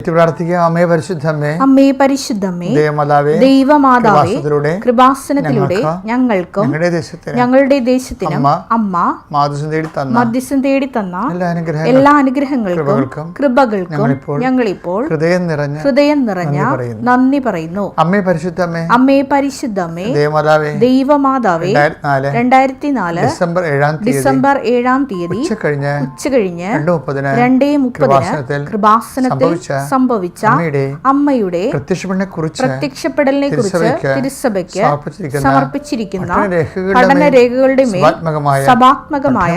പ്രാർത്ഥിക്കാം. അമ്മേ പരിശുദ്ധമ്മേ, അമ്മേ പരിശുദ്ധമ്മേ, ദൈവമാതാവേ, കൃപാസനത്തിലൂടെ ഞങ്ങൾക്കും ഞങ്ങളുടെ ദേശത്തിനും അമ്മ മധ്യസ്ഥം തേടി തന്ന എല്ലാ അനുഗ്രഹങ്ങൾക്കും കൃപകൾക്കും ഞങ്ങളിപ്പോൾ ഹൃദയം നിറഞ്ഞ നന്ദി പറയുന്നു. അമ്മേ പരിശുദ്ധമ്മേ, അമ്മേ പരിശുദ്ധമ്മേ, ദൈവമാതാവേ, 2004 ഡിസംബർ 7-ാം തീയതി ഉച്ചകഴിഞ്ഞ് 2:30 കൃപാസനത്തിൽ സംഭവിച്ച അമ്മയുടെ പ്രത്യക്ഷപ്പെടലിനെ കുറിച്ച് തിരുസഭയ്ക്ക് സമർപ്പിച്ചിരിക്കുന്ന പഠനരേഖകളുടെ മേൽ സഭാത്മകമായ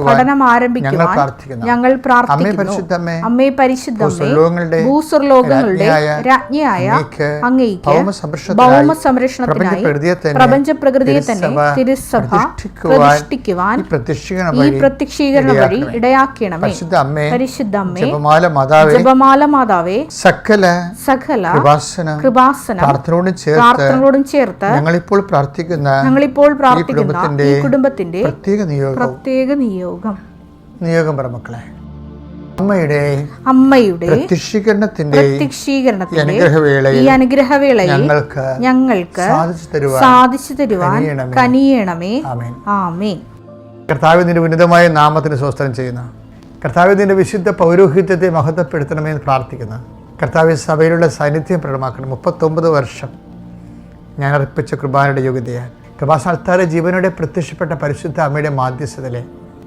പഠനം ആരംഭിക്കുവാൻ ഞങ്ങൾ പ്രാർത്ഥിക്കുന്നു. അമ്മേ പരിശുദ്ധമ്മേ, ഭൂസ്വർലോകങ്ങളുടെ രാജ്ഞിയായ അങ്ങേയ്ക്ക് ഭൗമ സംരക്ഷണത്തിനായി പ്രപഞ്ച പ്രകൃതിയെ തന്നെ തിരുസഭ പ്രതിഷ്ഠിക്കുവാൻ ഈ പ്രത്യക്ഷീകരണം വഴി ഇടയാക്കണമേ. പരിശുദ്ധമ്മേ, ജപമാല മാതാവേ, സകല കൃപാസന പ്രാർത്ഥനയോടും ചേർത്ത് ഞങ്ങളിപ്പോൾ പ്രാർത്ഥിക്കുന്ന ഈ കുടുംബത്തിന്റെ പ്രത്യേക നിയോഗം മക്കളെ, അമ്മയുടെ പ്രത്യക്ഷീകരണത്തിന്റെ ഈ അനുഗ്രഹവേളയിൽ ഞങ്ങൾക്ക് സാധിച്ചു തരുവാൻ കനിയണമേ. ആമേൻ. കർത്താവിന്റെ ഉന്നതമായ നാമത്തിന് സ്തോത്രം ചെയ്യുന്നു. കർത്താവിന്റെ വിശുദ്ധ പൗരോഹിത്യത്തെ മഹത്വപ്പെടുത്തണമെന്ന് പ്രാർത്ഥിക്കുന്നു. കർത്താവ് സഭയിലുള്ള സാന്നിധ്യം പ്രകടമാക്കണം. 39 വർഷം ഞാൻ അർപ്പിച്ച കൃപാനയുടെ യോഗ്യതയാൽ കൃപാസ്ഥാനത്താരെ ജീവനോടെ പ്രത്യക്ഷപ്പെട്ട പരിശുദ്ധ അമ്മയുടെ മാധ്യസ്ഥതയിലെ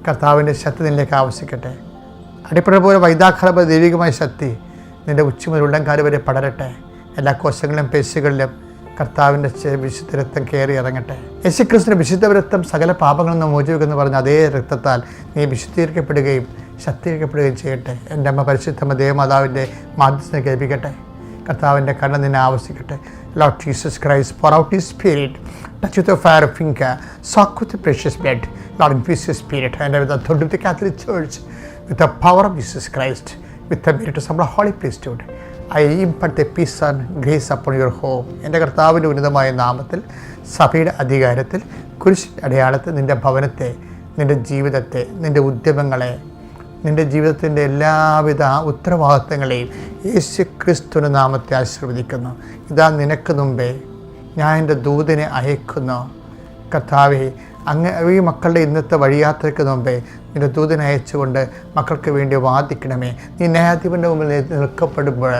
കർത്താവിൻ്റെ ശക്തി നിന്നിലേക്ക് ആവശ്യിക്കട്ടെ. അടിപ്പട പോലെ വൈദാഖലപ ദൈവികമായ ശക്തി നിൻ്റെ ഉച്ച മുതൽ ഉള്ളംകാല് വരെ പടരട്ടെ. എല്ലാ കോശങ്ങളിലും പേശികളിലും കർത്താവിൻ്റെ വിശുദ്ധ രക്തം കയറി ഇറങ്ങട്ടെ. യേശുക്രിസ്തുവിൻ്റെ വിശുദ്ധ രക്തം സകല പാപങ്ങളിൽ നിന്ന് മോചിപ്പിക്കുമെന്ന് പറഞ്ഞ അതേ രക്തത്താൽ നീ വിശുദ്ധീകരിക്കപ്പെടുകയും ശക്തീകരിക്കപ്പെടുകയും ചെയ്യട്ടെ. എൻ്റെ അമ്മ പരിശുദ്ധമ്മ ദേവമാതാവിൻ്റെ മാധ്യസ്ഥനെ കേൾപ്പിക്കട്ടെ. കർത്താവിൻ്റെ കണ്ണ് നിന്നെ ആവശ്യിക്കട്ടെ. Lord Jesus Christ, pour out His Spirit, touch with the fire of finger, soak with the precious blood. Lord, infuse His Spirit, and with the authority of the Catholic Church, with the power of Jesus Christ, with the merit of the Holy Priesthood, I impart the peace and grace upon your home. എൻ്റെ കർത്താവിൻ്റെ ഉന്നതമായ നാമത്തിൽ സഭയുടെ അധികാരത്തിൽ കുരിശിൻ്റെ അടയാളത്തിൽ നിൻ്റെ ഭവനത്തെ, നിൻ്റെ ജീവിതത്തെ, നിൻ്റെ ഉദ്യമങ്ങളെ, നിൻ്റെ ജീവിതത്തിൻ്റെ എല്ലാവിധ ഉത്തരവാദിത്തങ്ങളെയും യേശു ക്രിസ്തുവിൻ്റെ നാമത്തെ ആശീർവദിക്കുന്നു. ഇതാ നിനക്ക് മുമ്പേ ഞാൻ എൻ്റെ ദൂതനെ അയക്കുന്നു. കർത്താവേ, അങ്ങ് ഈ മക്കളുടെ ഇന്നത്തെ വഴിയാത്രയ്ക്ക് മുമ്പേ നിൻ്റെ ദൂതനെ അയച്ചുകൊണ്ട് മക്കൾക്ക് വേണ്ടി വാദിക്കണമേ. നീ ന്യായാധിപൻ്റെ മുമ്പിൽ നിൽക്കപ്പെടുമ്പോൾ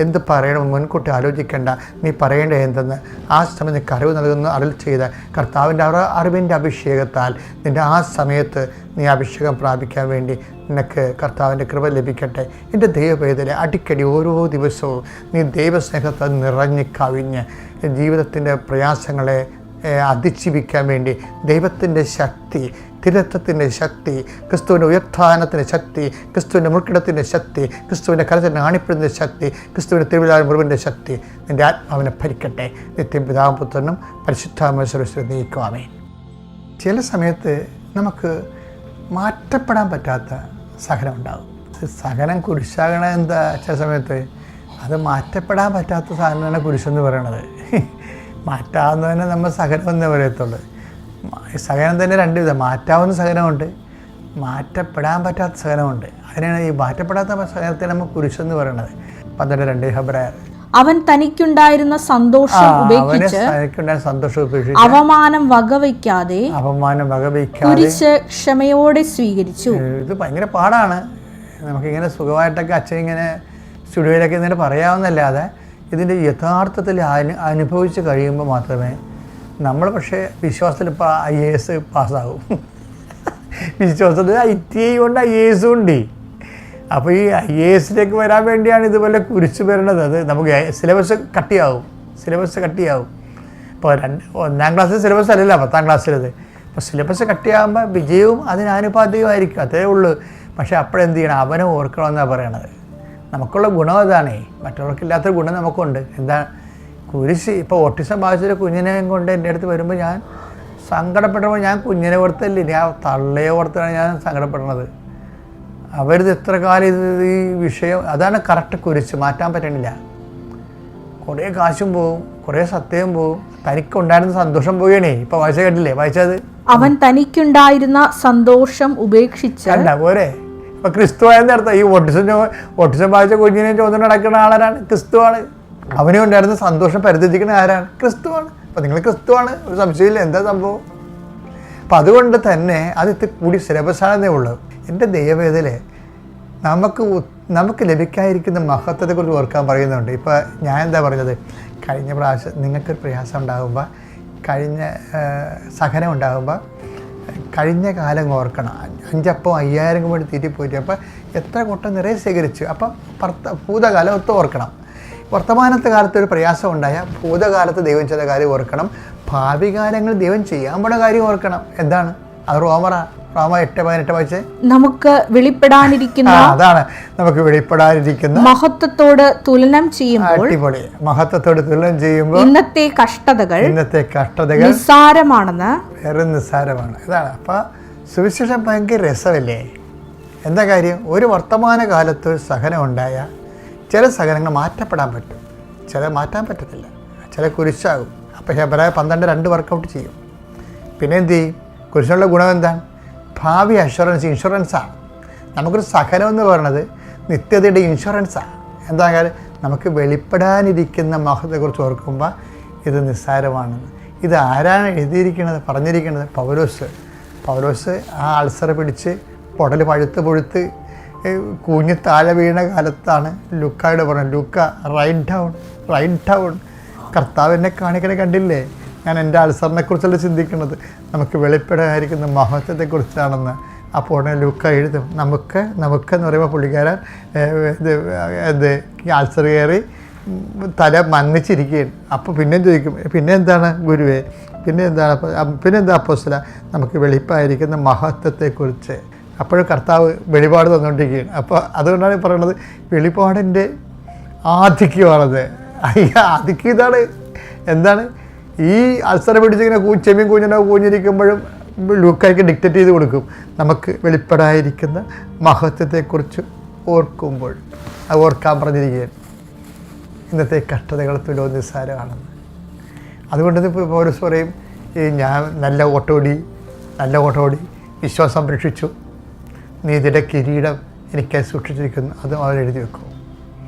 എന്ത് പറയണമെന്ന് മുൻകൂട്ടി ആലോചിക്കേണ്ട. നീ പറയേണ്ട എന്തെന്ന് ആ സമയം നിനക്ക് അറിവ് നൽകുന്ന അരുൾ ചെയ്ത കർത്താവിൻ്റെ അറിവിൻ്റെ അഭിഷേകത്താൽ നിൻ്റെ ആ സമയത്ത് നീ അഭിഷേകം പ്രാപിക്കാൻ വേണ്ടി നിനക്ക് കർത്താവിൻ്റെ കൃപ ലഭിക്കട്ടെ. എൻ്റെ ദൈവവേദന അടിക്കടി ഓരോ ദിവസവും നീ ദൈവസ്നേഹത്താൽ നിറഞ്ഞ് കവിഞ്ഞ് ജീവിതത്തിൻ്റെ പ്രയാസങ്ങളെ അതിജീവിക്കാൻ വേണ്ടി ദൈവത്തിൻ്റെ ശക്തി, തിരുരത്വത്തിൻ്റെ ശക്തി, ക്രിസ്തുവിൻ്റെ ഉയർത്ഥാനത്തിൻ്റെ ശക്തി, ക്രിസ്തുവിൻ്റെ മുൾക്കിടത്തിൻ്റെ ശക്തി, ക്രിസ്തുവിൻ്റെ കരത്തിൽ ആണിപ്പെടുന്ന ശക്തി, ക്രിസ്തുവിൻ്റെ തിരുവിലായ മുറിവിൻ്റെ ശക്തി നിൻ്റെ ആത്മാവിനെ ഭരിക്കട്ടെ. നിത്യം പിതാവും പുത്രനും പരിശുദ്ധാത്മാവിനെ നീക്കുവാമേ. ചില സമയത്ത് നമുക്ക് മാറ്റപ്പെടാൻ പറ്റാത്ത സഹനം ഉണ്ടാകും. സഹനം കുരിശാകണം എന്താ? ചില സമയത്ത് അത് മാറ്റപ്പെടാൻ പറ്റാത്ത സാധനമാണ് കുരിശെന്ന് പറയണത്. മാറ്റാവുന്നതിനെ നമ്മൾ സഹനം എന്നേ പറയത്തുള്ളൂ. സഹനം തന്നെ രണ്ട് വിധം. മാറ്റാവുന്ന സഹനമുണ്ട്, മാറ്റപ്പെടാൻ പറ്റാത്ത സഹനമുണ്ട്. അതിനാണ് ഈ മാറ്റപ്പെടാത്ത സഹനത്തെ നമ്മൾ കുരിശെന്ന് പറയണത്. 12:2 ഹെബ്രായർ. അവൻ തനിക്കുണ്ടായിരുന്ന സന്തോഷം ഉപേക്ഷിച്ച് അവമാനം വകവയ്ക്കാതെ കുരിശ് ക്ഷമയോടെ സ്വീകരിച്ചു. ഇത് ഭയങ്കര പാടാണ്. നമുക്കിങ്ങനെ സുഖമായിട്ടൊക്കെ അച്ഛൻ ഇങ്ങനെ സ്റ്റുഡിയോയിലൊക്കെ ഇങ്ങനെ പറയാവുന്നല്ലാതെ ഇതിൻ്റെ യഥാർത്ഥത്തിൽ അനുഭവിച്ച് കഴിയുമ്പോൾ മാത്രമേ നമ്മൾ പക്ഷേ വിശ്വാസത്തിൽ ഇപ്പോൾ IAS പാസ്സാകും. വിശ്വാസത്തിൽ ITI ഉണ്ട്, IAS ഉണ്ട്. അപ്പോൾ ഈ IASലേക്ക് വരാൻ വേണ്ടിയാണ് ഇതുപോലെ കുരിശ് വരുന്നത്. അത് നമുക്ക് സിലബസ് കട്ടിയാവും. ഇപ്പോൾ 1-ാം ക്ലാസ്സിൽ സിലബസ് അല്ലല്ലോ 10-ാം ക്ലാസ്സിലത്. അപ്പോൾ സിലബസ് കട്ടിയാകുമ്പോൾ വിജയവും അതിനാനുപാതികമായിരിക്കും, അതേ ഉള്ളൂ. പക്ഷേ അപ്പോഴെന്ത് ചെയ്യണം? അവനെ ഓർക്കണമെന്നാണ് പറയണത്. നമുക്കുള്ള ഗുണം അതാണേ, മറ്റുള്ളവർക്കില്ലാത്ത ഗുണം നമുക്കുണ്ട്. എന്താ? കുരിശ്. ഇപ്പോൾ ഓട്ടിസം ബാധിച്ചൊരു കുഞ്ഞിനെ കൊണ്ട് എൻ്റെ അടുത്ത് വരുമ്പോൾ ഞാൻ സങ്കടപ്പെട്ടപ്പോൾ ഞാൻ കുഞ്ഞിനെ ഓർത്തല്ലേ, ഞാൻ തള്ളയെ ഓർത്താണ് ഞാൻ സങ്കടപ്പെടുന്നത്. അവരിത് എത്ര കാലം ഈ വിഷയം, അതാണ് കറക്റ്റ് കുരിശ്. മാറ്റാൻ പറ്റണില്ല. കുറേ കാശും പോവും, കുറേ സത്യവും പോവും, തനിക്കുണ്ടായിരുന്ന സന്തോഷം പോവുകയാണേ. ഇപ്പോൾ വായിച്ച കേട്ടില്ലേ? വായിച്ചത് അവൻ തനിക്കുണ്ടായിരുന്ന സന്തോഷം ഉപേക്ഷിച്ച് പോരെ. അപ്പോൾ ക്രിസ്തുവായെന്ന് അർത്ഥം. ഈ ഓട്ടിസം ബാധിച്ച കുഞ്ഞിനെ ചോദ്യം നടക്കുന്ന ആളാരാണ്? ക്രിസ്തുവാണ്. അവനും ഉണ്ടായിരുന്ന സന്തോഷം പരിധിച്ചിരിക്കുന്ന ആരാണ്? ക്രിസ്തുവാണ്. അപ്പോൾ നിങ്ങൾ ക്രിസ്തുവാണ്, ഒരു സംശയമില്ല. എന്താ സംഭവം? അപ്പം അതുകൊണ്ട് തന്നെ അത് കൂടി സിലബസാണെന്നേ ഉള്ളൂ. എൻ്റെ ദൈവവേദന നമുക്ക് ലഭിക്കാതിരിക്കുന്ന മഹത്വത്തെക്കുറിച്ച് ഓർക്കാൻ പറയുന്നുണ്ട്. ഇപ്പോൾ ഞാൻ എന്താ പറഞ്ഞത്, കഴിഞ്ഞ പ്രാവശ്യം നിങ്ങൾക്കൊരു പ്രയാസം ഉണ്ടാകുമ്പോൾ, സഹനം ഉണ്ടാകുമ്പോൾ കഴിഞ്ഞ കാലം ഓർക്കണം. 5 അപ്പം 5000 വേണ്ടി തീറ്റിപ്പോയിട്ട് അപ്പോൾ എത്ര കൊട്ടം നിറയെ ശേഖരിച്ചു. അപ്പം ഭൂതകാലം ഒത്ത് ഓർക്കണം. വർത്തമാനത്തെ കാലത്ത് ഒരു പ്രയാസം ഉണ്ടായാൽ ഭൂതകാലത്ത് ദൈവം ചെയ്ത കാര്യം ഓർക്കണം, ഭാവി കാലങ്ങളിൽ ദൈവം ചെയ്യാൻ പോണ കാര്യം ഓർക്കണം. എന്താണ് അത്? റോമ 8:18 വായിച്ചേ. നമുക്ക് വെളിപ്പെടാനിരിക്കുന്ന അതാണ് നമുക്ക് വെളിപ്പെടാനിരിക്കുന്ന മഹത്വത്തോട് തുലനം ചെയ്യുമ്പോൾ, അടിപൊളി, മഹത്വത്തോട് തുലനം ചെയ്യുമ്പോൾ ഇന്നത്തെ കഷ്ടതകൾ നിസ്സാരമാണെന്ന്, വേറെ നിസ്സാരമാണ്. ഇതാണ്. അപ്പം സുവിശേഷം ഭയങ്കര രസമല്ലേ? എന്താ കാര്യം? ഒരു വർത്തമാന കാലത്ത് ഒരു സഹനം ഉണ്ടായാൽ ചില സഹനങ്ങൾ മാറ്റപ്പെടാൻ പറ്റും, ചില മാറ്റാൻ പറ്റത്തില്ല, ചില കുരിശാകും. അപ്പോൾ ഹെബ്രായ 12:2 വർക്കൗട്ട് ചെയ്യും. പിന്നെ എന്ത് ചെയ്യും? കുരിശുള്ള ഗുണം എന്താണ്? ഭാവി ഇൻഷുറൻസാണ്. നമുക്കൊരു സഹനം എന്ന് പറയുന്നത് നിത്യതയുടെ ഇൻഷുറൻസാണ്. എന്താ കാര്യം? നമുക്ക് വെളിപ്പെടാനിരിക്കുന്ന മഹത്വത്തെക്കുറിച്ച് ഓർക്കുമ്പോൾ ഇത് നിസ്സാരമാണെന്ന്. ഇത് ആരാണ് എഴുതിയിരിക്കുന്നത്, പറഞ്ഞിരിക്കുന്നത്? പൗലോസ് ആ അൾസർ പിടിച്ച് കുടൽ പഴുത്ത് കുഞ്ഞ് താഴെ വീണ കാലത്താണ് ലുക്കായോട് പറഞ്ഞത്, ലുക്ക റൈറ്റ് ഡൗൺ കർത്താവ് എന്നെ കാണിക്കണേ, കണ്ടില്ലേ? ഞാൻ എൻ്റെ അൾസറിനെക്കുറിച്ചല്ല ചിന്തിക്കുന്നത്, നമുക്ക് വെളിപ്പെടാതിരിക്കുന്ന മഹത്വത്തെക്കുറിച്ചാണെന്ന്. അപ്പോൾ ഉടനെ ലുക്ക എഴുതും. നമുക്കെന്ന് പറയുമ്പോൾ പുള്ളിക്കാരൻ അൾസർ കയറി തല മന്നിച്ചിരിക്കുകയാണ്. അപ്പോൾ പിന്നെ ചോദിക്കും, പിന്നെ എന്താണ് ഗുരുവേ, പിന്നെന്താ അപ്പോസ്തല? നമുക്ക് വെളിപ്പായിരിക്കുന്ന മഹത്വത്തെക്കുറിച്ച്. അപ്പോഴും കർത്താവ് വെളിപാട് തന്നുകൊണ്ടിരിക്കുകയാണ്. അപ്പോൾ അതുകൊണ്ടാണ് പറയുന്നത് വെളിപാടിൻ്റെ ആധിക്യമാണത്. ആധിക്യം ഇതാണ്. എന്താണ്? ഈ അൾസർ പിടിച്ചിങ്ങനെ ചെമ്മീൻ കൂഞ്ഞിരിക്കുമ്പോഴും ലൂക്കായ്ക്ക് ഡിക്റ്റേറ്റ് ചെയ്ത് കൊടുക്കും, നമുക്ക് വെളിപ്പെടാതിരിക്കുന്ന മഹത്വത്തെക്കുറിച്ച് ഓർക്കുമ്പോൾ. അത് ഓർക്കാൻ പറഞ്ഞിരിക്കുകയാണ്. ഇന്നത്തെ കഷ്ടതകൾ തുലോ നിസ്സാരമാണെന്ന്. അതുകൊണ്ട് പൗലോസ് പറയും, ഞാൻ നല്ല ഓട്ടോടി വിശ്വാസം രക്ഷിച്ചു, നീതിയുടെ കിരീടം എനിക്കായി സൂക്ഷിച്ചിരിക്കുന്നു. അത് അവർ എഴുതി വെക്കും.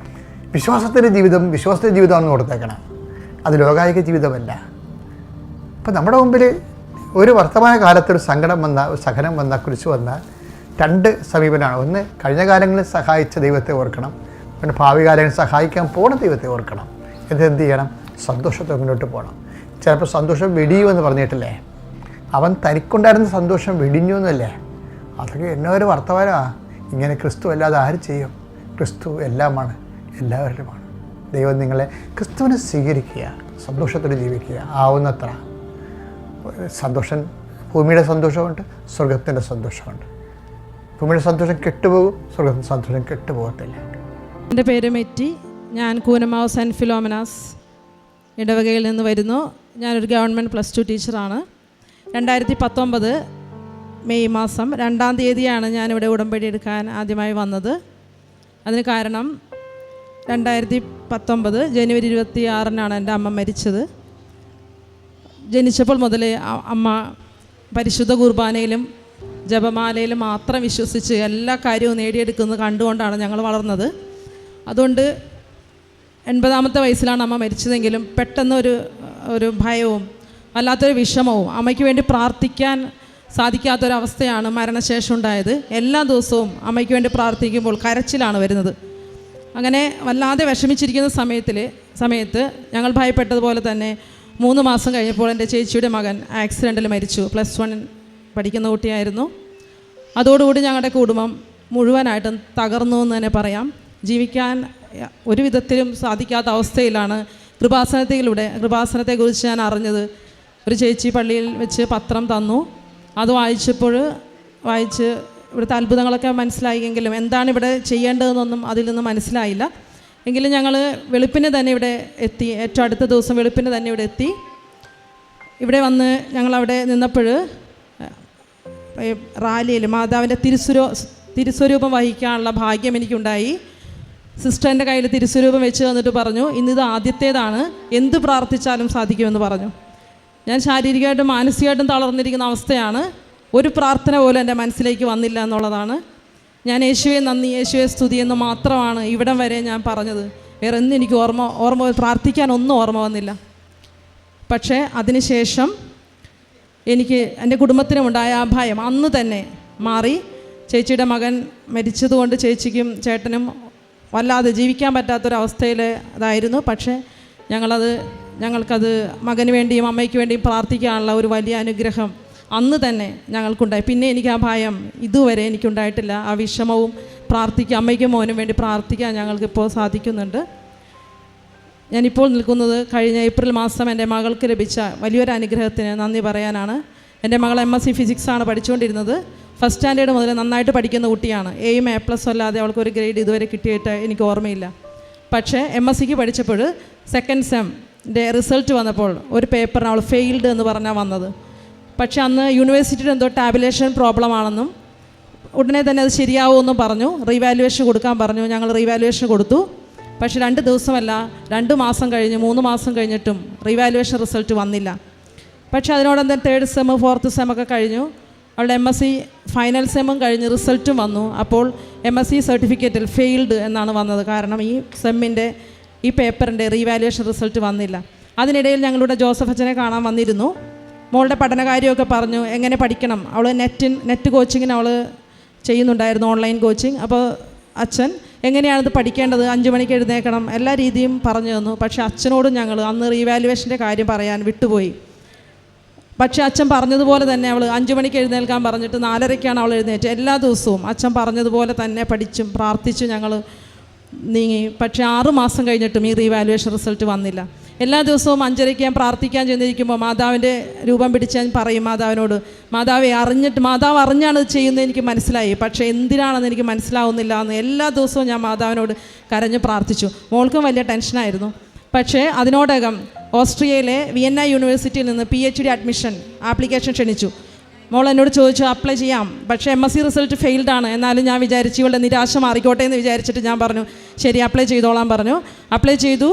വിശ്വാസത്തിൻ്റെ ജീവിതമാണെന്ന് ഓർത്തേക്കണം. അത് ലോകായിക ജീവിതമല്ല. അപ്പം നമ്മുടെ മുമ്പിൽ ഒരു വർത്തമാന കാലത്തൊരു സഹനം വന്നാൽ കുരിശ് വന്നാൽ 2 സമീപനമാണ്. ഒന്ന്, കഴിഞ്ഞ കാലങ്ങളിൽ സഹായിച്ച ദൈവത്തെ ഓർക്കണം. പിന്നെ ഭാവി കാലങ്ങളിൽ സഹായിക്കാൻ പോണ ദൈവത്തെ ഓർക്കണം. എന്ത് ചെയ്യണം? സന്തോഷത്തെ മുന്നോട്ട് പോകണം. ചിലപ്പോൾ സന്തോഷം വെടിയുമെന്ന് പറഞ്ഞിട്ടില്ലേ? അവൻ തനിക്കുണ്ടായിരുന്ന സന്തോഷം വെടിഞ്ഞു എന്നല്ലേ? അതൊക്കെ എന്നൊരു വർത്തമാനമാണ്. ഇങ്ങനെ ക്രിസ്തു അല്ലാതെ ആര് ചെയ്യും? ക്രിസ്തു എല്ലാമാണ്, എല്ലാവരിലുമാണ്. ദൈവം നിങ്ങളെ ക്രിസ്തുവിനെ സ്വീകരിക്കുക, സന്തോഷത്തോടെ ജീവിക്കുക. ആവുന്നത്ര സന്തോഷം. ഭൂമിയുടെ സന്തോഷമുണ്ട്, സ്വർഗത്തിൻ്റെ സന്തോഷമുണ്ട്. ഭൂമിയുടെ സന്തോഷം കെട്ടുപോകും, സ്വർഗത്തിൻ്റെ സന്തോഷം കെട്ടുപോകത്തില്ല. എൻ്റെ പേര് മെറ്റി. ഞാൻ കൂനമാവ് സെൻറ്റ് ഫിലോമിനാസ് ഇടവകയിൽ നിന്ന് വരുന്നു. ഞാനൊരു ഗവൺമെൻറ് +2 ടീച്ചറാണ്. 2019 മെയ് മാസം 2-ാം തീയതിയാണ് ഞാനിവിടെ ഉടമ്പടി എടുക്കാൻ ആദ്യമായി വന്നത്. അതിന് കാരണം 2019 ജനുവരി 26-നാണ് എൻ്റെ അമ്മ മരിച്ചത്. ജനിച്ചപ്പോൾ മുതലേ അമ്മ പരിശുദ്ധ കുർബാനയിലും ജപമാലയിലും മാത്രം വിശ്വസിച്ച് എല്ലാ കാര്യവും നേടിയെടുക്കുന്നത് കണ്ടുകൊണ്ടാണ് ഞങ്ങൾ വളർന്നത്. അതുകൊണ്ട് 80-ാമത്തെ വയസ്സിലാണ് അമ്മ മരിച്ചതെങ്കിലും പെട്ടെന്ന് ഒരു ഭയവും വല്ലാത്തൊരു വിഷമവും, അമ്മയ്ക്ക് വേണ്ടി പ്രാർത്ഥിക്കാൻ സാധിക്കാത്തൊരവസ്ഥയാണ് മരണശേഷം ഉണ്ടായത്. എല്ലാ ദിവസവും അമ്മയ്ക്ക് വേണ്ടി പ്രാർത്ഥിക്കുമ്പോൾ കരച്ചിലാണ് വരുന്നത്. അങ്ങനെ വല്ലാതെ വിഷമിച്ചിരിക്കുന്ന സമയത്ത് ഞങ്ങൾ ഭയപ്പെട്ടതുപോലെ തന്നെ 3 മാസം കഴിഞ്ഞപ്പോൾ എൻ്റെ ചേച്ചിയുടെ മകൻ ആക്സിഡൻറ്റിൽ മരിച്ചു. +1 പഠിക്കുന്ന കുട്ടിയായിരുന്നു. അതോടുകൂടി ഞങ്ങളുടെ കുടുംബം മുഴുവനായിട്ടും തകർന്നു എന്ന് തന്നെ പറയാം. ജീവിക്കാൻ ഒരു വിധത്തിലും സാധിക്കാത്ത അവസ്ഥയിലാണ് കൃപാസനത്തെക്കുറിച്ച് ഞാൻ അറിഞ്ഞത്. ഒരു ചേച്ചി പള്ളിയിൽ വെച്ച് പത്രം തന്നു. അത് വായിച്ച് ഇവിടുത്തെ അത്ഭുതങ്ങളൊക്കെ മനസ്സിലായെങ്കിലും എന്താണ് ഇവിടെ ചെയ്യേണ്ടതെന്നൊന്നും അതിൽ നിന്ന് മനസ്സിലായില്ല. എങ്കിലും ഞങ്ങൾ വെളുപ്പിന് തന്നെ ഇവിടെ എത്തി. ഏറ്റവും അടുത്ത ദിവസം വെളുപ്പിന് തന്നെ ഇവിടെ എത്തി. ഇവിടെ വന്ന് ഞങ്ങളവിടെ നിന്നപ്പോൾ റാലിയിൽ മാതാവിൻ്റെ തിരുസ്വരൂപം വഹിക്കാനുള്ള ഭാഗ്യം എനിക്കുണ്ടായി. സിസ്റ്ററിൻ്റെ കയ്യിൽ തിരുസ്വരൂപം വെച്ച് തന്നിട്ട് പറഞ്ഞു, ഇന്നിത് ആദ്യത്തേതാണ്, എന്ത് പ്രാർത്ഥിച്ചാലും സാധിക്കുമെന്ന് പറഞ്ഞു. ഞാൻ ശാരീരികമായിട്ടും മാനസികമായിട്ടും തളർന്നിരിക്കുന്ന അവസ്ഥയാണ്. ഒരു പ്രാർത്ഥന പോലും എൻ്റെ മനസ്സിലേക്ക് വന്നില്ല എന്നുള്ളതാണ്. ഞാൻ യേശുവെ നന്ദി, യേശുവെ സ്തുതി എന്ന് മാത്രമാണ് ഇവിടം വരെ ഞാൻ പറഞ്ഞത്. വേറെ ഒന്നും എനിക്ക് ഓർമ്മ പ്രാർത്ഥിക്കാനൊന്നും ഓർമ്മ വന്നില്ല. പക്ഷേ അതിനുശേഷം എനിക്ക് എൻ്റെ കുടുംബത്തിനുമുണ്ടായ ആ ഭയം അന്ന് തന്നെ മാറി. ചേച്ചിയുടെ മകൻ മരിച്ചതുകൊണ്ട് ചേച്ചിക്കും ചേട്ടനും വല്ലാതെ ജീവിക്കാൻ പറ്റാത്തൊരവസ്ഥയിൽ അതായിരുന്നു. പക്ഷേ ഞങ്ങൾക്കത് മകന് വേണ്ടിയും അമ്മയ്ക്ക് വേണ്ടിയും പ്രാർത്ഥിക്കാനുള്ള ഒരു വലിയ അനുഗ്രഹം അന്ന് തന്നെ ഞങ്ങൾക്കുണ്ടായി. പിന്നെ എനിക്ക് ആ ഭയം ഇതുവരെ എനിക്കുണ്ടായിട്ടില്ല. ആ വിഷമവും അമ്മയ്ക്കും മോനും വേണ്ടി പ്രാർത്ഥിക്കാൻ ഞങ്ങൾക്കിപ്പോൾ സാധിക്കുന്നുണ്ട്. ഞാനിപ്പോൾ നിൽക്കുന്നത് കഴിഞ്ഞ ഏപ്രിൽ മാസം എൻ്റെ മകൾക്ക് ലഭിച്ച വലിയൊരു അനുഗ്രഹത്തിന് നന്ദി പറയാനാണ്. എൻ്റെ മകൾ MSc ഫിസിക്സാണ് പഠിച്ചുകൊണ്ടിരുന്നത്. ഫസ്റ്റ് സ്റ്റാൻഡേർഡ് മുതൽ നന്നായിട്ട് പഠിക്കുന്ന കുട്ടിയാണ്. എയും A+ അല്ലാതെ അവൾക്കൊരു ഗ്രേഡ് ഇതുവരെ കിട്ടിയിട്ട് എനിക്ക് ഓർമ്മയില്ല. പക്ഷേ MScക്ക് പഠിച്ചപ്പോൾ സെക്കൻഡ് സെമ്മിൻ്റെ റിസൾട്ട് വന്നപ്പോൾ ഒരു പേപ്പറിന് അവൾ ഫെയിൽഡ് എന്ന് പറഞ്ഞാൽ വന്നത്. പക്ഷേ അന്ന് യൂണിവേഴ്സിറ്റിയുടെ എന്തോ ടാബുലേഷൻ പ്രോബ്ലം ആണെന്നും ഉടനെ തന്നെ അത് ശരിയാവുമെന്നും പറഞ്ഞു. റീവാലുവേഷൻ കൊടുക്കാൻ പറഞ്ഞു. ഞങ്ങൾ റീവാലുവേഷൻ കൊടുത്തു. പക്ഷേ 2 ദിവസമല്ല, 2 മാസം കഴിഞ്ഞ് 3 മാസം കഴിഞ്ഞിട്ടും റീവാലുവേഷൻ റിസൾട്ട് വന്നില്ല. പക്ഷേ അതിനോടൊപ്പം 3rd സെം 4th സെം ഒക്കെ കഴിഞ്ഞു. അവളുടെ MSc ഫൈനൽ സെമ്മും കഴിഞ്ഞ് റിസൾട്ടും വന്നു. അപ്പോൾ MSc സർട്ടിഫിക്കറ്റിൽ ഫെയിൽഡ് എന്നാണ് വന്നത്. കാരണം ഈ സെമ്മിൻ്റെ ഈ പേപ്പറിൻ്റെ റീവാലുവേഷൻ റിസൾട്ട് വന്നില്ല. അതിനിടയിൽ ഞങ്ങളുടെ ജോസഫ് അച്ഛനെ കാണാൻ വന്നിരുന്നു. മോളുടെ പഠനകാര്യമൊക്കെ പറഞ്ഞു, എങ്ങനെ പഠിക്കണം. അവൾ നെറ്റ് കോച്ചിങ്ങിന് അവൾ ചെയ്യുന്നുണ്ടായിരുന്നു, ഓൺലൈൻ കോച്ചിങ്. അപ്പോൾ അച്ഛൻ എങ്ങനെയാണിത് പഠിക്കേണ്ടത്, 5 മണിക്ക് എഴുന്നേക്കണം, എല്ലാ രീതിയും പറഞ്ഞു തന്നു. പക്ഷേ അച്ഛനോടും ഞങ്ങൾ അന്ന് റീവാലുവേഷൻ്റെ കാര്യം പറയാൻ വിട്ടുപോയി. പക്ഷേ അച്ഛൻ പറഞ്ഞതുപോലെ തന്നെ അവൾ 5 മണിക്ക് എഴുന്നേൽക്കാൻ പറഞ്ഞിട്ട് 4:30ക്കാണ് അവൾ എഴുന്നേറ്റ്. എല്ലാ ദിവസവും അച്ഛൻ പറഞ്ഞതുപോലെ തന്നെ പഠിച്ചും പ്രാർത്ഥിച്ചും ഞങ്ങൾ നീങ്ങി. പക്ഷേ 6 മാസം കഴിഞ്ഞിട്ടും ഈ റീവാലുവേഷൻ റിസൾട്ട് വന്നില്ല. എല്ലാ ദിവസവും 5:30ക്ക് ഞാൻ പ്രാർത്ഥിക്കാൻ ചെന്നിരിക്കുമ്പോൾ മാതാവിൻ്റെ രൂപം പിടിച്ച് ഞാൻ പറയും മാതാവിനോട്, മാതാവ് അറിഞ്ഞാണ് ഇത് ചെയ്യുന്നത് എനിക്ക് മനസ്സിലായി, പക്ഷേ എന്തിനാണെന്ന് എനിക്ക് മനസ്സിലാവുന്നില്ല എന്ന് എല്ലാ ദിവസവും ഞാൻ മാതാവിനോട് കരഞ്ഞ് പ്രാർത്ഥിച്ചു. മോൾക്കും വലിയ ടെൻഷനായിരുന്നു. പക്ഷേ അതിനോടകം ഓസ്ട്രിയയിലെ വിയന്ന യൂണിവേഴ്സിറ്റിയിൽ നിന്ന് PhD അഡ്മിഷൻ ആപ്ലിക്കേഷൻ ക്ഷണിച്ചു. മോൾ എന്നോട് ചോദിച്ചു അപ്ലൈ ചെയ്യാം. പക്ഷേ MSc റിസൾട്ട് ഫെയിൽഡ് ആണ്. എന്നാലും ഞാൻ വിചാരിച്ചു ഇവളുടെ നിരാശ മാറിക്കോട്ടെ എന്ന് വിചാരിച്ചിട്ട് ഞാൻ പറഞ്ഞു ശരി അപ്ലൈ ചെയ്തോളാൻ പറഞ്ഞു. അപ്ലൈ ചെയ്തു.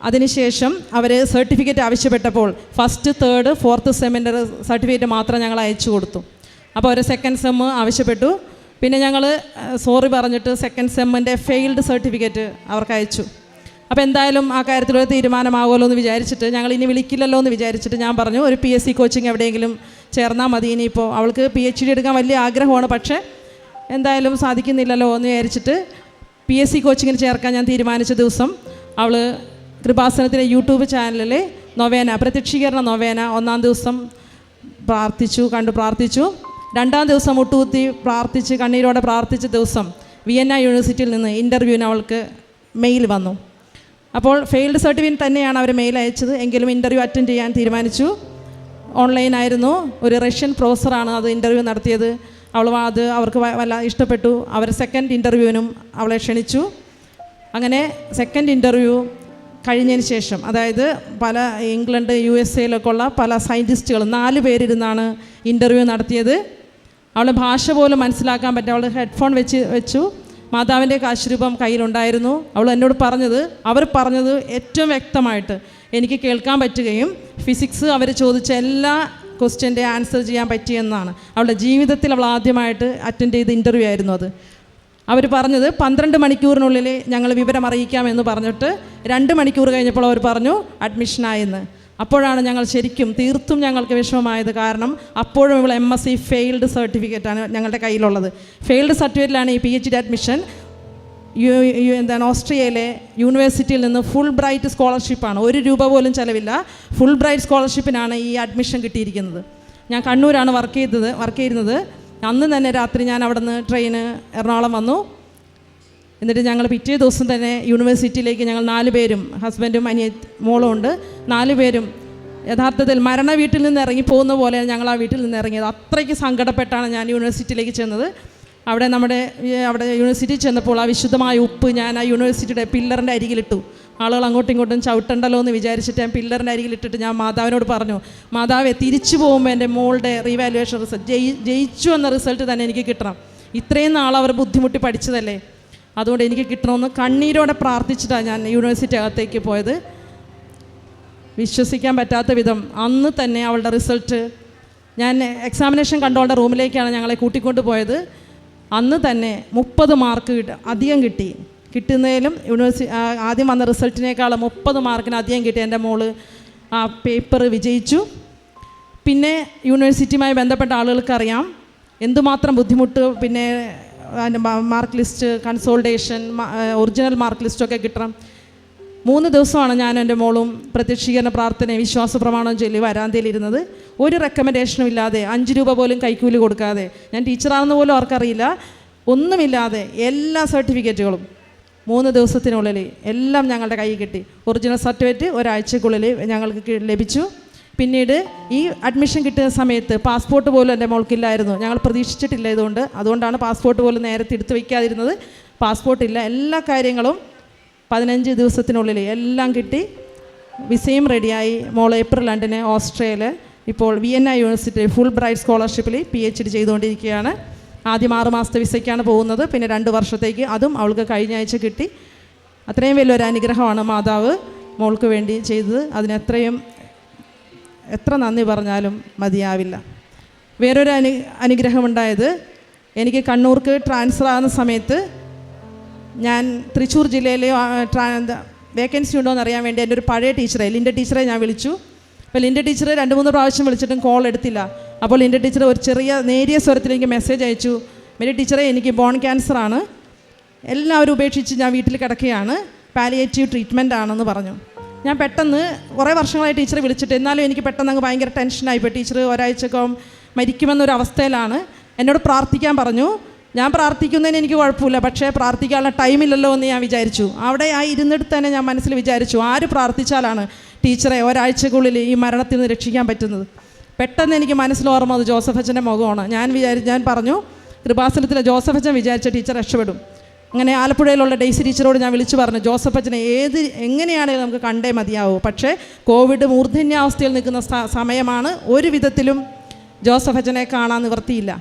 അതിനുശേഷം അവർ സർട്ടിഫിക്കറ്റ് ആവശ്യപ്പെട്ടപ്പോൾ 1st, 3rd, 4th സെമ്മിൻ്റെ സർട്ടിഫിക്കറ്റ് മാത്രം ഞങ്ങൾ അയച്ചു കൊടുത്തു. അപ്പോൾ ഒരു 2nd സെം ആവശ്യപ്പെട്ടു. പിന്നെ ഞങ്ങൾ സോറി പറഞ്ഞിട്ട് 2nd സെമ്മിൻ്റെ ഫെയിൽഡ് സർട്ടിഫിക്കറ്റ് അവർക്ക് അയച്ചു. അപ്പോൾ എന്തായാലും ആ കാര്യത്തിലൊരു തീരുമാനമാകുമല്ലോ എന്ന് വിചാരിച്ചിട്ട് ഞങ്ങൾ ഇനി വിളിക്കില്ലല്ലോ എന്ന് വിചാരിച്ചിട്ട് ഞാൻ പറഞ്ഞു ഒരു PSc കോച്ചിങ് എവിടെയെങ്കിലും ചേർന്നാൽ മതി. ഇനിയിപ്പോൾ അവൾക്ക് PhD എടുക്കാൻ വലിയ ആഗ്രഹമാണ്, പക്ഷേ എന്തായാലും സാധിക്കുന്നില്ലല്ലോ എന്ന് വിചാരിച്ചിട്ട് PSc കോച്ചിങ്ങിന് ചേർക്കാൻ ഞാൻ തീരുമാനിച്ച ദിവസം അവൾ കൃപാസനത്തിലെ യൂട്യൂബ് ചാനലിൽ നൊവേന, പ്രത്യക്ഷീകരണ നൊവേന 1ാം ദിവസം പ്രാർത്ഥിച്ചു. 2ാം ദിവസം മുട്ടുകുത്തി പ്രാർത്ഥിച്ച് കണ്ണീരോടെ പ്രാർത്ഥിച്ച ദിവസം വിയന്ന യൂണിവേഴ്സിറ്റിയിൽ നിന്ന് ഇൻ്റർവ്യൂവിന് അവൾക്ക് മെയിൽ വന്നു. അപ്പോൾ ഫെയിൽഡ് സർട്ടിഫിക്കറ്റ് തന്നെയാണ് അവർ മെയിൽ അയച്ചത്. എങ്കിലും ഇൻ്റർവ്യൂ അറ്റൻഡ് ചെയ്യാൻ തീരുമാനിച്ചു. ഓൺലൈനായിരുന്നു. ഒരു റഷ്യൻ പ്രൊഫസറാണ് അത് ഇൻ്റർവ്യൂ നടത്തിയത്. അത് അവർക്ക് ഇഷ്ടപ്പെട്ടു. അവർ 2nd ഇൻ്റർവ്യൂവിനും അവളെ ക്ഷണിച്ചു. അങ്ങനെ 2nd ഇൻ്റർവ്യൂ കഴിഞ്ഞതിന് ശേഷം, അതായത് പല ഇംഗ്ലണ്ട് USA ഉള്ള പല സയൻറ്റിസ്റ്റുകൾ 4 പേരിരുന്നാണ് ഇൻ്റർവ്യൂ നടത്തിയത്. അവളെ ഭാഷ പോലും മനസ്സിലാക്കാൻ പറ്റും. അവൾ ഹെഡ്ഫോൺ വെച്ചു. മാതാവിൻ്റെ കാശുരൂപം കയ്യിലുണ്ടായിരുന്നു. അവർ പറഞ്ഞത് ഏറ്റവും വ്യക്തമായിട്ട് എനിക്ക് കേൾക്കാൻ പറ്റുകയും ഫിസിക്സ് അവർ ചോദിച്ച എല്ലാ ക്വസ്റ്റ്യൻ്റെ ആൻസർ ചെയ്യാൻ പറ്റിയെന്നാണ്. അവളുടെ ജീവിതത്തിൽ അവൾ ആദ്യമായിട്ട് അറ്റൻഡ് ചെയ്ത ഇൻ്റർവ്യൂ ആയിരുന്നു അത്. അവർ പറഞ്ഞത് 12 മണിക്കൂറിനുള്ളിൽ ഞങ്ങൾ വിവരം അറിയിക്കാമെന്ന് പറഞ്ഞിട്ട് 2 മണിക്കൂർ കഴിഞ്ഞപ്പോൾ അവർ പറഞ്ഞു അഡ്മിഷനായെന്ന്. അപ്പോഴാണ് ഞങ്ങൾ തീർത്തും ഞങ്ങൾക്ക് വിഷമമായത്. കാരണം അപ്പോഴും ഇവൾ MSc ഫെയിൽഡ് സർട്ടിഫിക്കറ്റാണ് ഞങ്ങളുടെ കയ്യിലുള്ളത്. ഫെയിൽഡ് സർട്ടിഫിക്കറ്റിലാണ് ഈ PhD അഡ്മിഷൻ. ഓസ്ട്രിയയിലെ യൂണിവേഴ്സിറ്റിയിൽ നിന്ന് ഫുൾ ബ്രൈറ്റ് സ്കോളർഷിപ്പാണ്. 1 രൂപ പോലും ചിലവില്ല. ഫുൾ ബ്രൈറ്റ് സ്കോളർഷിപ്പിനാണ് ഈ അഡ്മിഷൻ കിട്ടിയിരിക്കുന്നത്. ഞാൻ കണ്ണൂരാണ് വർക്ക് ചെയ്യുന്നത്. അന്ന് തന്നെ രാത്രി ഞാൻ അവിടെ നിന്ന് ട്രെയിന് എറണാകുളം വന്നു. എന്നിട്ട് ഞങ്ങൾ പിറ്റേ ദിവസം തന്നെ യൂണിവേഴ്സിറ്റിയിലേക്ക് ഞങ്ങൾ 4 പേരും, ഹസ്ബൻഡും മോളും ഉണ്ട്, 4 പേരും യഥാർത്ഥത്തിൽ മരണ വീട്ടിൽ നിന്ന് ഇറങ്ങി പോകുന്ന പോലെയാണ് ഞങ്ങൾ ആ വീട്ടിൽ നിന്ന് ഇറങ്ങിയത്. അത്രയ്ക്ക് സങ്കടപ്പെട്ടാണ് ഞാൻ യൂണിവേഴ്സിറ്റിയിലേക്ക് ചെന്നത്. അവിടെ യൂണിവേഴ്സിറ്റി ചെന്നപ്പോൾ ആ വിശുദ്ധമായ ഉപ്പ് ഞാൻ ആ യൂണിവേഴ്സിറ്റിയുടെ പില്ലറിൻ്റെ അരികിലിട്ടു. ആളുകൾ അങ്ങോട്ടും ഇങ്ങോട്ടും ചവിട്ടണ്ടല്ലോ എന്ന് വിചാരിച്ചിട്ട് ഞാൻ പില്ലറിൻ്റെ അരികിലിട്ടിട്ട് ഞാൻ മാതാവിനോട് പറഞ്ഞു, മാതാവെ തിരിച്ചു പോകുമ്പോൾ എൻ്റെ മോളുടെ റീവാലുവേഷൻ റിസൾട്ട് ജയിച്ചു എന്ന റിസൾട്ട് തന്നെ എനിക്ക് കിട്ടണം. ഇത്രയും നാൾ അവർ ബുദ്ധിമുട്ടി പഠിച്ചതല്ലേ, അതുകൊണ്ട് എനിക്ക് കിട്ടണമെന്ന് കണ്ണീരോടെ പ്രാർത്ഥിച്ചിട്ടാണ് ഞാൻ യൂണിവേഴ്സിറ്റി അകത്തേക്ക് പോയത്. വിശ്വസിക്കാൻ പറ്റാത്ത വിധം അന്ന് തന്നെ അവളുടെ റിസൾട്ട്, ഞാൻ എക്സാമിനേഷൻ കണ്ടവളുടെ റൂമിലേക്കാണ് ഞങ്ങളെ കൂട്ടിക്കൊണ്ട് പോയത്. അന്ന് തന്നെ 30 മാർക്ക് അധികം കിട്ടുന്നതിലും ആദ്യം വന്ന റിസൾട്ടിനേക്കാളും 30 മാർക്കിന് അധികം കിട്ടി എൻ്റെ മോള് ആ പേപ്പർ വിജയിച്ചു. പിന്നെ യൂണിവേഴ്സിറ്റിയുമായി ബന്ധപ്പെട്ട ആളുകൾക്കറിയാം എന്തുമാത്രം ബുദ്ധിമുട്ട്, പിന്നെ mark list, consultation, original mark ലിസ്റ്റൊക്കെ കിട്ടണം. 3 ദിവസമാണ് ഞാൻ എൻ്റെ മോളും പ്രത്യക്ഷീകരണ പ്രാർത്ഥനയും വിശ്വാസ പ്രമാണവും ചൊല്ലി വരാന്തയിലിരുന്നത്. ഒരു റെക്കമെൻഡേഷനും ഇല്ലാതെ, 5 രൂപ പോലും കൈക്കൂലി കൊടുക്കാതെ, ഞാൻ ടീച്ചറാണെന്ന് പോലും അവർക്കറിയില്ല, ഒന്നുമില്ലാതെ എല്ലാ സർട്ടിഫിക്കറ്റുകളും 3 ദിവസത്തിനുള്ളിൽ എല്ലാം ഞങ്ങളുടെ കയ്യിൽ കിട്ടി. ഒറിജിനൽ സർട്ടിഫിക്കറ്റ് ഒരാഴ്ചക്കുള്ളിൽ ഞങ്ങൾക്ക് ലഭിച്ചു. പിന്നീട് ഈ അഡ്മിഷൻ കിട്ടുന്ന സമയത്ത് പാസ്പോർട്ട് പോലും എൻ്റെ മോൾക്കില്ലായിരുന്നു. ഞങ്ങൾ പ്രതീക്ഷിച്ചിട്ടില്ല അതുകൊണ്ടാണ് പാസ്പോർട്ട് പോലും നേരത്തെ എടുത്തു വയ്ക്കാതിരുന്നത്. പാസ്പോർട്ടില്ല, എല്ലാ കാര്യങ്ങളും 15 ദിവസത്തിനുള്ളിൽ എല്ലാം കിട്ടി. വിസയും റെഡിയായി. മോൾ ഏപ്രിൽ 2 ഓസ്ട്രേലിയയിൽ ഇപ്പോൾ വിയന്ന യൂണിവേഴ്സിറ്റി ഫുൾ ബ്രൈറ്റ് സ്കോളർഷിപ്പിൽ PhD ചെയ്തുകൊണ്ടിരിക്കുകയാണ്. ആദ്യം 6 മാസത്തെ വിസയ്ക്കാണ് പോകുന്നത്, പിന്നെ 2 വർഷത്തേക്ക്. അതും അവൾക്ക് കഴിഞ്ഞ ആഴ്ച കിട്ടി. അത്രയും വലിയൊരു അനുഗ്രഹമാണ് മാതാവ് മോൾക്ക് വേണ്ടി ചെയ്തത്. എത്ര നന്ദി പറഞ്ഞാലും മതിയാവില്ല. വേറൊരു അനുഗ്രഹമുണ്ടായത്, എനിക്ക് കണ്ണൂർക്ക് ട്രാൻസ്ഫർ ആകുന്ന സമയത്ത് ഞാൻ തൃശ്ശൂർ ജില്ലയിൽ വേക്കൻസി ഉണ്ടോ എന്ന് അറിയാൻ വേണ്ടി എൻ്റെ ഒരു പഴയ ടീച്ചറെ, ലിൻഡ ടീച്ചറെ ഞാൻ വിളിച്ചു. അപ്പോൾ ലിൻഡ ടീച്ചർ 2-3 പ്രാവശ്യം വിളിച്ചിട്ടും കോൾ എടുത്തില്ല. അപ്പോൾ ലിൻഡ ടീച്ചർ ഒരു ചെറിയ നേരിയ സ്വരത്തിൽ എനിക്ക് മെസ്സേജ് അയച്ചു, മെരി ടീച്ചറെ എനിക്ക് ബോൺ ക്യാൻസറാണ്, എല്ലാവരും ഉപേക്ഷിച്ച് ഞാൻ വീട്ടിൽ കിടക്കുകയാണ്, പാലിയേറ്റീവ് ട്രീറ്റ്മെൻ്റ് ആണെന്ന് പറഞ്ഞു. ഞാൻ പെട്ടെന്ന് കുറേ വർഷങ്ങളായി ടീച്ചറെ വിളിച്ചിട്ട്, എന്നാലും എനിക്ക് പെട്ടെന്ന് അങ്ങ് ഭയങ്കര ടെൻഷനായിപ്പോൾ. ടീച്ചർ ഒരാഴ്ചക്കകം മരിക്കുമെന്നൊരവസ്ഥയിലാണ്. എന്നോട് പ്രാർത്ഥിക്കാൻ പറഞ്ഞു. ഞാൻ പ്രാർത്ഥിക്കുന്നതിന് എനിക്ക് കുഴപ്പമില്ല, പക്ഷേ പ്രാർത്ഥിക്കാനുള്ള ടൈമില്ലല്ലോ എന്ന് ഞാൻ വിചാരിച്ചു. അവിടെ ആ ഇരുന്നിടത്ത് തന്നെ ഞാൻ മനസ്സിൽ വിചാരിച്ചു, ആര് പ്രാർത്ഥിച്ചാലാണ് ടീച്ചറെ ഒരാഴ്ചക്കുള്ളിൽ ഈ മരണത്തിൽ നിന്ന് രക്ഷിക്കാൻ പറ്റുന്നത്. പെട്ടെന്ന് എനിക്ക് മനസ്സിൽ ഓർമ്മ അത് ജോസഫ് അച്ഛൻ്റെ മുഖമാണ്. ഞാൻ പറഞ്ഞു, കൃപാസനത്തിലെ ജോസഫ് അച്ഛൻ വിചാരിച്ച ടീച്ചർ രക്ഷപ്പെടും. അങ്ങനെ ആലപ്പുഴയിലുള്ള ഡെയ്സി ടീച്ചറോട് ഞാൻ വിളിച്ചു പറഞ്ഞു, ജോസഫ് അച്ഛനെ എങ്ങനെയാണെങ്കിലും നമുക്ക് കണ്ടേ മതിയാവും, പക്ഷേ കോവിഡ് മൂർധന്യാവസ്ഥയിൽ നിൽക്കുന്ന സമയമാണ്, ഒരു വിധത്തിലും ജോസഫ് അച്ഛനെ കാണാൻ നിവർത്തിയില്ല.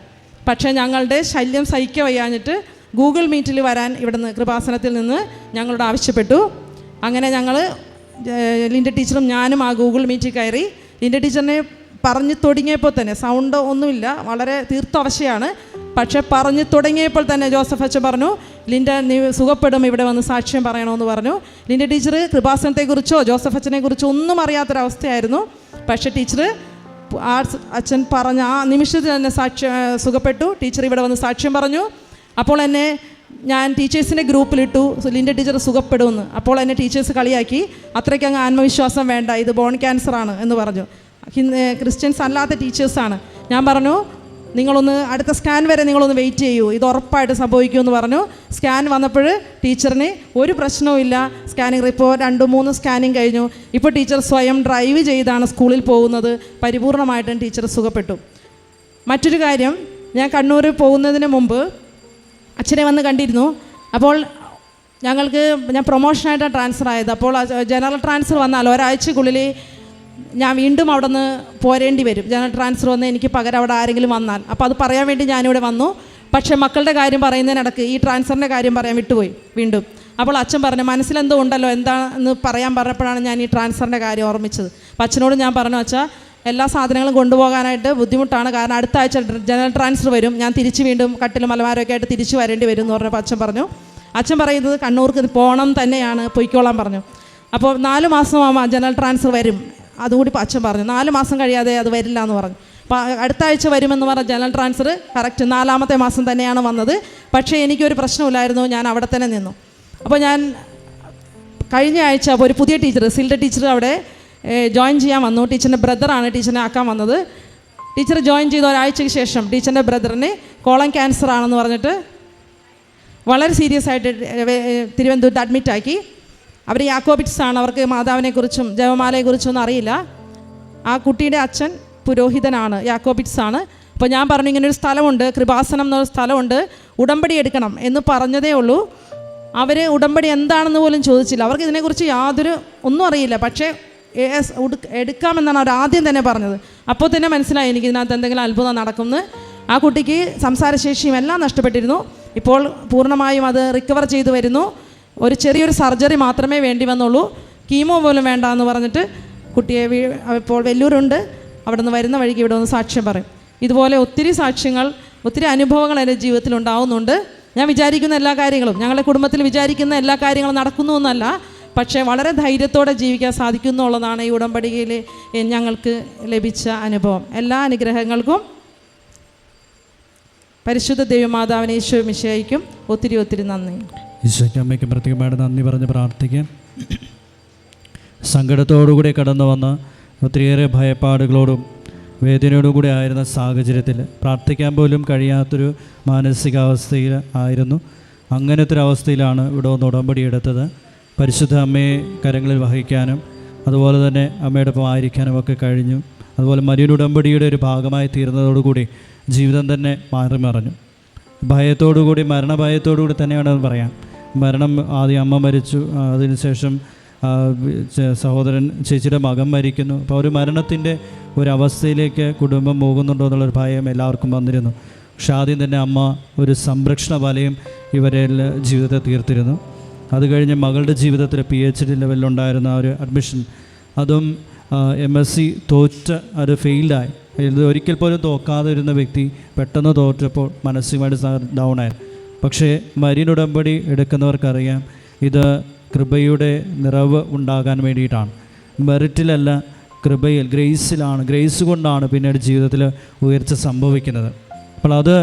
പക്ഷേ ഞങ്ങളുടെ ശല്യം സഹിക്കുക വയ്യാഞ്ഞിട്ട് ഗൂഗിൾ മീറ്റിൽ വരാൻ ഇവിടുന്ന് കൃപാസനത്തിൽ നിന്ന് ഞങ്ങളോട് ആവശ്യപ്പെട്ടു. അങ്ങനെ ഞങ്ങൾ ലിൻഡ ടീച്ചറും ഞാനും ആ ഗൂഗിൾ മീറ്റിൽ കയറി. ലിൻഡ ടീച്ചറിനെ പറഞ്ഞു തുടങ്ങിയപ്പോൾ തന്നെ, സൗണ്ട് ഒന്നുമില്ല, വളരെ തീർത്ഥവശയാണ്, പക്ഷെ പറഞ്ഞു തുടങ്ങിയപ്പോൾ തന്നെ ജോസഫ് അച്ഛൻ പറഞ്ഞു, ലിൻഡ നീ സുഖപ്പെടും, ഇവിടെ വന്ന് സാക്ഷ്യം പറയണമെന്ന് പറഞ്ഞു. ലിൻഡ ടീച്ചർ കൃപാസനത്തെക്കുറിച്ചോ ജോസഫ് അച്ഛനെക്കുറിച്ചോ ഒന്നും അറിയാത്തൊരവസ്ഥയായിരുന്നു. പക്ഷേ ടീച്ചർ അച്ഛൻ പറഞ്ഞ ആ നിമിഷത്തിൽ തന്നെ സുഖപ്പെട്ടു. ടീച്ചർ ഇവിടെ വന്ന് സാക്ഷ്യം പറഞ്ഞു. അപ്പോൾ എന്നെ ഞാൻ ടീച്ചേഴ്സിൻ്റെ ഗ്രൂപ്പിലിട്ടു, ലിൻഡ ടീച്ചർ സുഖപ്പെടുമെന്ന്. അപ്പോൾ എന്നെ ടീച്ചേഴ്സ് കളിയാക്കി, അത്രയ്ക്ക് അങ്ങ് ആത്മവിശ്വാസം വേണ്ട, ഇത് ബോൺ ക്യാൻസറാണ് എന്ന് പറഞ്ഞു. ക്രിസ്ത്യൻസ് അല്ലാത്ത ടീച്ചേഴ്സാണ്. ഞാൻ പറഞ്ഞു, നിങ്ങളൊന്ന് അടുത്ത സ്കാൻ വരെ നിങ്ങളൊന്ന് വെയിറ്റ് ചെയ്യൂ, ഇത് ഉറപ്പായിട്ട് സംഭവിക്കുമെന്ന് പറഞ്ഞു. സ്കാൻ വന്നപ്പോൾ ടീച്ചറിന് ഒരു പ്രശ്നവും ഇല്ല. സ്കാനിങ് റിപ്പോർട്ട് 2-3 സ്കാനിങ് കഴിഞ്ഞു. ഇപ്പോൾ ടീച്ചർ സ്വയം ഡ്രൈവ് ചെയ്താണ് സ്കൂളിൽ പോകുന്നത്. പരിപൂർണമായിട്ടും ടീച്ചർ സുഖപ്പെട്ടു. മറ്റൊരു കാര്യം, ഞാൻ കണ്ണൂർ പോകുന്നതിന് മുമ്പ് അച്ഛനെ വന്ന് കണ്ടിരുന്നു. അപ്പോൾ ഞാൻ പ്രൊമോഷനായിട്ടാണ് ട്രാൻസ്ഫർ ആയത്. അപ്പോൾ ജനറൽ ട്രാൻസ്ഫർ വന്നാൽ ഒരാഴ്ചക്കുള്ളിൽ ഞാൻ വീണ്ടും അവിടെ നിന്ന് പോരേണ്ടി വരും. ജനറൽ ട്രാൻസ്ഫർ വന്ന് എനിക്ക് പകരം അവിടെ ആരെങ്കിലും വന്നാൽ. അപ്പോൾ അത് പറയാൻ വേണ്ടി ഞാനിവിടെ വന്നു. പക്ഷേ മക്കളുടെ കാര്യം പറയുന്നതിനിടക്ക് ഈ ട്രാൻസ്ഫറിൻ്റെ കാര്യം പറയാൻ വിട്ടുപോയി വീണ്ടും. അപ്പോൾ അച്ഛൻ പറഞ്ഞു, മനസ്സിലെന്തോ ഉണ്ടല്ലോ, എന്താണെന്ന് പറയാൻ പറഞ്ഞപ്പോഴാണ് ഞാൻ ഈ ട്രാൻസ്ഫറിൻ്റെ കാര്യം ഓർമ്മിച്ചത്. അപ്പോൾ അച്ഛനോട് ഞാൻ പറഞ്ഞു, അച്ഛാ എല്ലാ സാധനങ്ങളും കൊണ്ടുപോകാനായിട്ട് ബുദ്ധിമുട്ടാണ്, കാരണം അടുത്ത ആഴ്ച ജനറൽ ട്രാൻസ്ഫർ വരും, ഞാൻ തിരിച്ച് വീണ്ടും കട്ടിലും മലമാരമൊക്കെ ആയിട്ട് തിരിച്ച് വരേണ്ടി വരും എന്ന് പറഞ്ഞപ്പോൾ അച്ഛൻ പറയുന്നത് കണ്ണൂർക്ക് പോകണം തന്നെയാണ്, പൊയ്ക്കോളാൻ പറഞ്ഞു. അപ്പോൾ 4 മാസമാകുമ്പോൾ ജനറൽ ട്രാൻസ്ഫർ വരും, അതുകൂടി അച്ഛൻ പറഞ്ഞു. 4 മാസം കഴിയാതെ അത് വരില്ല എന്ന് പറഞ്ഞു. അപ്പോൾ അടുത്ത ആഴ്ച വരുമെന്ന് പറഞ്ഞ ജനറൽ ട്രാൻസ്ഫർ കറക്റ്റ് 4-ാമത്തെ മാസം തന്നെയാണ് വന്നത്. പക്ഷേ എനിക്കൊരു പ്രശ്നമില്ലായിരുന്നു, ഞാൻ അവിടെ തന്നെ നിന്നു. അപ്പോൾ ഞാൻ കഴിഞ്ഞ ആഴ്ച അപ്പോൾ ഒരു പുതിയ ടീച്ചർ, സിൽഡ ടീച്ചർ അവിടെ ജോയിൻ ചെയ്യാൻ വന്നു. ടീച്ചറിൻ്റെ ബ്രദറാണ് ടീച്ചറിനെ ആക്കാൻ വന്നത്. ടീച്ചർ ജോയിൻ ചെയ്ത ഒരാഴ്ചയ്ക്ക് ശേഷം ടീച്ചറിൻ്റെ ബ്രദറിന് കോളൻ ക്യാൻസർ ആണെന്ന് പറഞ്ഞിട്ട് വളരെ സീരിയസ് ആയിട്ട് തിരുവനന്തപുരത്ത് അഡ്മിറ്റാക്കി. അവർ യാക്കോബിറ്റ്സ് ആണ്, അവർക്ക് മാതാവിനെക്കുറിച്ചും ജപമാലയെക്കുറിച്ചും ഒന്നും അറിയില്ല. ആ കുട്ടിയുടെ അച്ഛൻ പുരോഹിതനാണ്, യാക്കോബിറ്റ്സ് ആണ്. അപ്പോൾ ഞാൻ പറഞ്ഞു, ഇങ്ങനൊരു സ്ഥലമുണ്ട്, കൃപാസനം എന്നൊരു സ്ഥലമുണ്ട്, ഉടമ്പടി എടുക്കണം എന്ന് പറഞ്ഞതേ ഉള്ളൂ. അവർ ഉടമ്പടി എന്താണെന്ന് പോലും ചോദിച്ചില്ല. അവർക്ക് ഇതിനെക്കുറിച്ച് ഒന്നും അറിയില്ല. പക്ഷേ എടുക്കാമെന്നാണ് അവർ ആദ്യം തന്നെ പറഞ്ഞത്. അപ്പോൾ തന്നെ മനസ്സിലായി എനിക്ക് ഇതിനകത്ത് എന്തെങ്കിലും അത്ഭുതം നടക്കുമെന്ന്. ആ കുട്ടിക്ക് സംസാരശേഷിയും എല്ലാം നഷ്ടപ്പെട്ടിരുന്നു. ഇപ്പോൾ പൂർണ്ണമായും അത് റിക്കവർ ചെയ്തു വരുന്നു. ഒരു ചെറിയൊരു സർജറി മാത്രമേ വേണ്ടി വന്നുള്ളൂ, കീമോ പോലും വേണ്ട എന്ന് പറഞ്ഞിട്ട് കുട്ടിയെ ഇപ്പോൾ വെല്ലൂരുണ്ട്, അവിടെ നിന്ന് വരുന്ന വഴിക്ക് ഇവിടെ ഒന്ന് സാക്ഷ്യം പറയും. ഇതുപോലെ ഒത്തിരി സാക്ഷ്യങ്ങൾ ഒത്തിരി അനുഭവങ്ങൾ എൻ്റെ ജീവിതത്തിൽ ഉണ്ടാവുന്നുണ്ട്. ഞാൻ വിചാരിക്കുന്ന എല്ലാ കാര്യങ്ങളും, ഞങ്ങളുടെ കുടുംബത്തിൽ വിചാരിക്കുന്ന എല്ലാ കാര്യങ്ങളും നടക്കുന്നു എന്നല്ല, പക്ഷേ വളരെ ധൈര്യത്തോടെ ജീവിക്കാൻ സാധിക്കുന്നു എന്നുള്ളതാണ് ഈ ഉടമ്പടിയിൽ ഞങ്ങൾക്ക് ലഭിച്ച അനുഭവം. എല്ലാ അനുഗ്രഹങ്ങൾക്കും പരിശുദ്ധ ദൈവമാതാവിനെ ഈശോ മിശിഹായ്ക്കും ഒത്തിരി ഒത്തിരി നന്ദി. ഈശോയ്ക്ക് അമ്മയ്ക്കും പ്രത്യേകമായിട്ട് നന്ദി പറഞ്ഞ് പ്രാർത്ഥിക്കാം. സങ്കടത്തോടുകൂടി കടന്നു വന്ന ഒത്തിരിയേറെ ഭയപ്പാടുകളോടും വേദനയോടും കൂടി ആയിരുന്ന സാഹചര്യത്തിൽ പ്രാർത്ഥിക്കാൻ പോലും കഴിയാത്തൊരു മാനസികാവസ്ഥയിൽ ആയിരുന്നു. അങ്ങനത്തെ ഒരു അവസ്ഥയിലാണ് ഇവിടെ ഒന്ന് ഉടമ്പടി എടുത്തത്. പരിശുദ്ധ അമ്മയെ കരങ്ങളിൽ വഹിക്കാനും അതുപോലെ തന്നെ അമ്മയുടെ ഒപ്പം ആയിരിക്കാനും ഒക്കെ കഴിഞ്ഞു. അതുപോലെ മരിയൻ ഉടമ്പടിയുടെ ഒരു ഭാഗമായി തീർന്നതോടുകൂടി ജീവിതം തന്നെ മാറി മറിഞ്ഞു. ഭയത്തോടുകൂടി, മരണഭയത്തോടുകൂടി തന്നെയാണെന്ന് പറയാം. മരണം, ആദ്യം അമ്മ മരിച്ചു, അതിനുശേഷം സഹോദരൻ ചേച്ചിയുടെ മകൻ മരിക്കുന്നു. അപ്പോൾ ഒരു മരണത്തിൻ്റെ ഒരവസ്ഥയിലേക്ക് കുടുംബം പോകുന്നുണ്ടോ എന്നുള്ളൊരു ഭയം എല്ലാവർക്കും വന്നിരുന്നു. പക്ഷെ ആദ്യം തന്നെ അമ്മ ഒരു സംരക്ഷണ വലയം ഇവരെ ജീവിതത്തെ തീർത്തിരുന്നു. അത് കഴിഞ്ഞ് മകളുടെ ജീവിതത്തിൽ PhD ലെവലിലുണ്ടായിരുന്ന ഒരു അഡ്മിഷൻ, അതും MSc തോറ്റ് അത് ഫെയിൽഡായി. ഇത് ഒരിക്കൽ പോലും തോക്കാതെ ഇരുന്ന വ്യക്തി പെട്ടെന്ന് തോറ്റപ്പോൾ മാനസികമായിട്ട് ഡൗൺ ആയി. പക്ഷേ മരിയൻ ഉടമ്പടി എടുക്കുന്നവർക്കറിയാം, ഇത് കൃപയുടെ നിറവ് ഉണ്ടാകാൻ വേണ്ടിയിട്ടാണ്. മെറിറ്റിലല്ല, കൃപയിൽ, ഗ്രേസിലാണ്. ഗ്രേസ് കൊണ്ടാണ് പിന്നീട് ജീവിതത്തിൽ ഉയർച്ച സംഭവിക്കുന്നത്. അപ്പോൾ അത്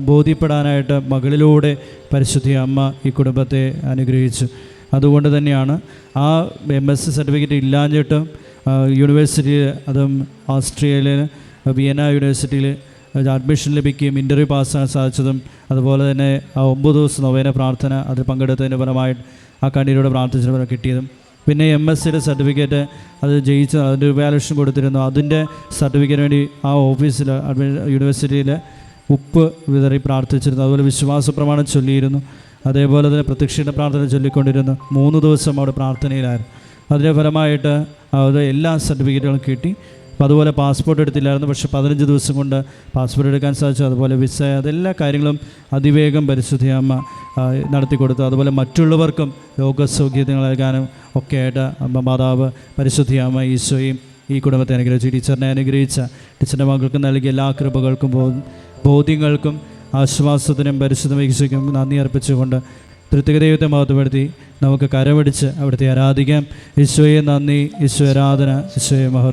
ബോധ്യപ്പെടാനായിട്ട് മകളിലൂടെ പരിശുദ്ധ അമ്മ ഈ കുടുംബത്തെ അനുഗ്രഹിച്ചു. അതുകൊണ്ട് തന്നെയാണ് ആ MSc സർട്ടിഫിക്കറ്റ് ഇല്ലാഞ്ഞിട്ടും യൂണിവേഴ്സിറ്റിയിൽ, അതും ഓസ്ട്രിയയിൽ വിയന്ന യൂണിവേഴ്സിറ്റിയിൽ അഡ്മിഷൻ ലഭിക്കുകയും ഇൻ്റർവ്യൂ പാസ്സാകാൻ സാധിച്ചതും, അതുപോലെ തന്നെ ആ 9 ദിവസം നൊവേന പ്രാർത്ഥന അതിൽ പങ്കെടുത്തതിന് പരമായിട്ട് ആ കണ്ണീരോടെ പ്രാർത്ഥിച്ചതിന് കിട്ടിയതും, പിന്നെ MScയുടെ സർട്ടിഫിക്കറ്റ് അത് ജയിച്ച് അതിൻ്റെ വാല്യൂഷൻ കൊടുത്തിരുന്നു. അതിൻ്റെ സർട്ടിഫിക്കറ്റിന് വേണ്ടി ആ ഓഫീസിൽ യൂണിവേഴ്സിറ്റിയിൽ ഉപ്പ് വിതറി പ്രാർത്ഥിച്ചിരുന്നു. അതുപോലെ വിശ്വാസ പ്രമാണം ചൊല്ലിയിരുന്നു. അതേപോലെ തന്നെ പ്രത്യക്ഷയുടെ പ്രാർത്ഥന ചൊല്ലിക്കൊണ്ടിരുന്നു. 3 ദിവസം അവിടെ പ്രാർത്ഥനയിലായിരുന്നു. അതിൻ്റെ ഫലമായിട്ട് അത് എല്ലാ സർട്ടിഫിക്കറ്റുകളും കിട്ടി. അപ്പോൾ അതുപോലെ പാസ്പോർട്ട് എടുത്തില്ലായിരുന്നു, പക്ഷേ 15 ദിവസം കൊണ്ട് പാസ്പോർട്ട് എടുക്കാൻ സാധിച്ചു. അതുപോലെ വിസ, അതെല്ലാ കാര്യങ്ങളും അതിവേഗം പരിശുദ്ധ അമ്മ നടത്തി കൊടുത്തു. അതുപോലെ മറ്റുള്ളവർക്കും രോഗസൗഖ്യങ്ങൾ നൽകാനും ഒക്കെ ആയിട്ട് അമ്മ മാതാവ് പരിശുദ്ധ അമ്മ ഈശോയും ഈ കുടുംബത്തെ അനുഗ്രഹിച്ചു. ടീച്ചറിനെ അനുഗ്രഹിച്ച ടീച്ചറിൻ്റെ മക്കൾക്ക് നൽകിയ എല്ലാ കൃപകൾക്കും ബോധ്യങ്ങൾക്കും ആശ്വാസത്തിനും പരിശുദ്ധ ഈശോയ്ക്കും നന്ദി അർപ്പിച്ചുകൊണ്ട് തൃത്വിക ദൈവത്തെ മഹത്വപ്പെടുത്തി നമുക്ക് കരമടിച്ച് അവിടുത്തെ ആരാധിക്കാം. ഈശോയെ നന്ദി, ഈശോ ആരാധന, ഈശോയെ മഹത്വം.